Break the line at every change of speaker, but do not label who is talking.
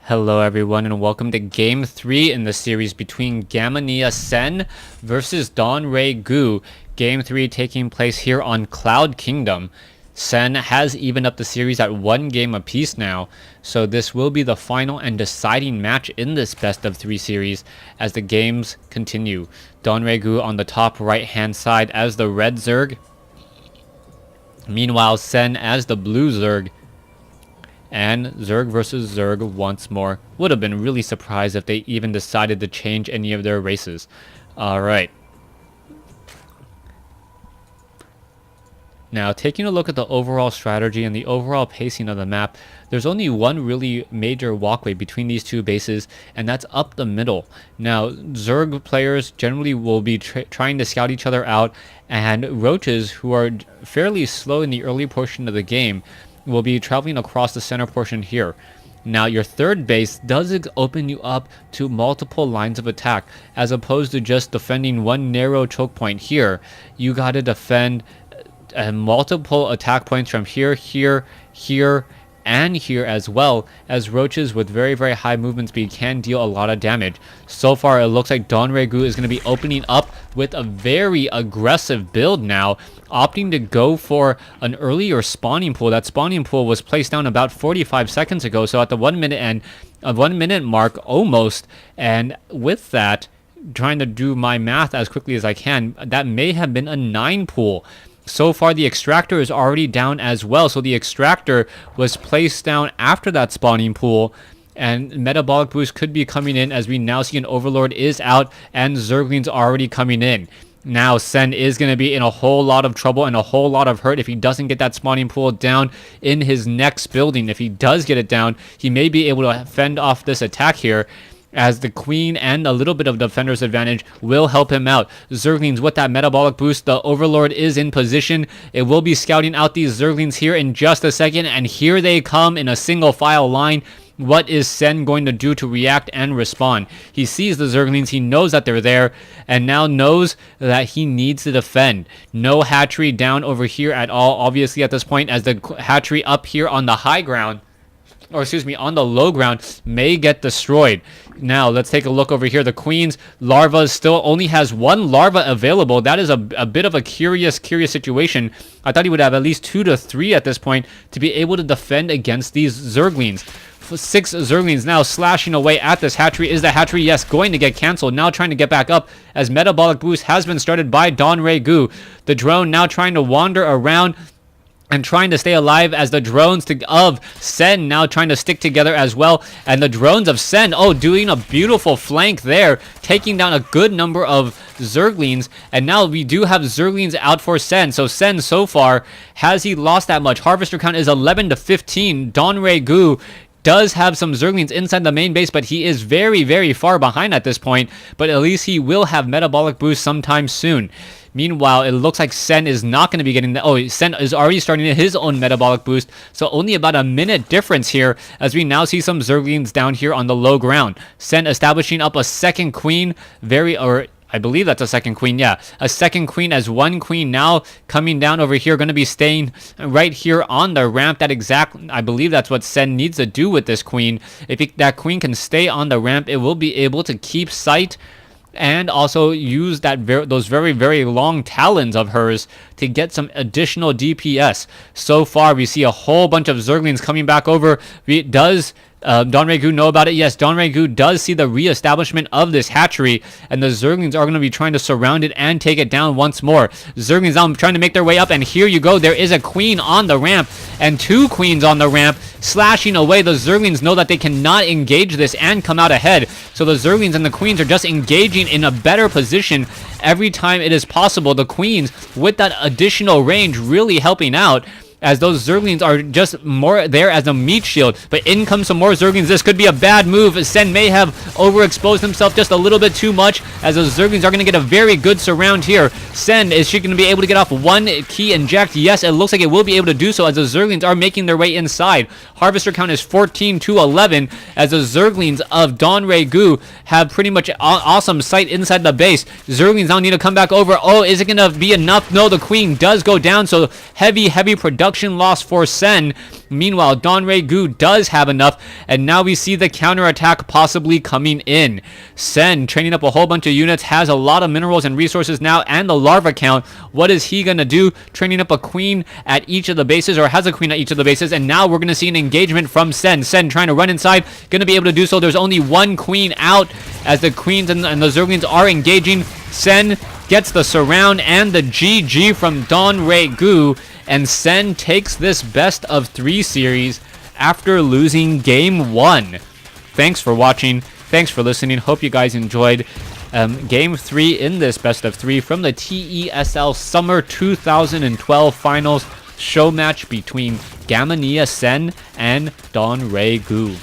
Hello everyone and welcome to Game 3 in the series between Gamania Sen versus Donray Gu. Game 3 taking place here on Cloud Kingdom. Sen has evened up the series at 1 game apiece now, so this will be the final and deciding match in this best of 3 series as the games continue. Donray Gu on the top right hand side as the red Zerg. Meanwhile, Sen as the blue Zerg. And Zerg versus Zerg once more. Would have been really surprised if they even decided to change any of their races. Alright. Now, taking a look at the overall strategy and the overall pacing of the map, there's only one really major walkway between these two bases, and that's up the middle. Now, Zerg players generally will be trying to scout each other out, and Roaches, who are fairly slow in the early portion of the game, will be traveling across the center portion here. Now your third base does open you up to multiple lines of attack, as opposed to just defending one narrow choke point here. You gotta defend multiple attack points from here, here, and here, as well as Roaches with very high movement speed can deal a lot of damage. So far it looks like Donray Gu is going to be opening up with a very aggressive build now, opting to go for an earlier spawning pool. That spawning pool was placed down about 45 seconds ago, so at the 1 minute and 1 minute mark almost, and with that, trying to do my math as quickly as I can, that may have been a 9 pool. So far, the extractor is already down as well. So the extractor was placed down after that spawning pool. And metabolic boost could be coming in, as we now see an overlord is out and Zerglings already coming in. Now Sen is going to be in a whole lot of trouble and a whole lot of hurt if he doesn't get that spawning pool down in his next building. If he does get it down, he may be able to fend off this attack here, as the queen and a little bit of defender's advantage will help him out. Zerglings with that metabolic boost. The overlord is in position. It will be scouting out these Zerglings here in just a second, and here they come in a single file line. What is Sen going to do to react and respond? He sees the Zerglings, he knows that they're there, and now knows that he needs to defend. No hatchery down over here at all, obviously, at this point, as the hatchery up here on the high ground, or excuse me, on the low ground, may get destroyed. Now let's take a look over here. The queen's larva still only has 1 larva available. That is a bit of a curious situation. I thought he would have at least 2 to 3 at this point to be able to defend against these Zerglings. 6 Zerglings now slashing away at this hatchery. Is the hatchery, yes, going to get canceled? Now trying to get back up, as metabolic boost has been started by Donray Gu. The drone now trying to wander around and trying to stay alive, as the drones of Sen now trying to stick together as well. And the drones of Sen, doing a beautiful flank there, taking down a good number of Zerglings. And now we do have Zerglings out for Sen. So Sen, so far, has he lost that much? Harvester count is 11 to 15. Donray Gu does have some Zerglings inside the main base, but he is very far behind at this point. But at least he will have metabolic boost sometime soon. Meanwhile, it looks like Sen is not going to be getting that. Sen is already starting his own metabolic boost. So only about a minute difference here, as we now see some Zerglings down here on the low ground. Sen establishing up a second queen. I believe that's a second queen, yeah. A second queen, as 1 queen now coming down over here, going to be staying right here on the ramp. I believe that's what Sen needs to do with this queen. If that queen can stay on the ramp, it will be able to keep sight and also use those very long talons of hers to get some additional DPS. So far, we see a whole bunch of Zerglings coming back over. Does Donray Gu know about it? Yes, Donray Gu does see the re-establishment of this hatchery, and the Zerglings are going to be trying to surround it and take it down once more. Zerglings now trying to make their way up, and here you go. There is a queen on the ramp, and 2 queens on the ramp, slashing away. The Zerglings know that they cannot engage this and come out ahead, so the Zerglings and the queens are just engaging in a better position every time it is possible. The queens, with that additional range, really helping out, as those Zerglings are just more there as a meat shield. But in comes some more Zerglings. This could be a bad move. Sen may have overexposed himself just a little bit too much, as those Zerglings are going to get a very good surround here. Sen, is she going to be able to get off 1 key inject? Yes, it looks like it will be able to do so, as the Zerglings are making their way inside. Harvester count is 14 to 11, as the Zerglings of Donray Gu have pretty much awesome sight inside the base. Zerglings now need to come back over. Is it going to be enough? No, the queen does go down, so heavy production production loss for Sen. Meanwhile, Gu does have enough, and now we see the counterattack possibly coming in. Sen, training up a whole bunch of units, has a lot of minerals and resources now, and the larva count. What is he gonna do? Training up a queen at each of the bases, or has a queen at each of the bases, and now we're gonna see an engagement from Sen. Sen trying to run inside, gonna be able to do so. There's only one queen out, as the queens and the Zerglings are engaging. Sen gets the surround and the GG from Gu, and Sen takes this best of 3 series after losing game 1. Thanks for watching. Thanks for listening. Hope you guys enjoyed game 3 in this best of 3 from the TESL Summer 2012 Finals show match between Gamania Sen and Gu.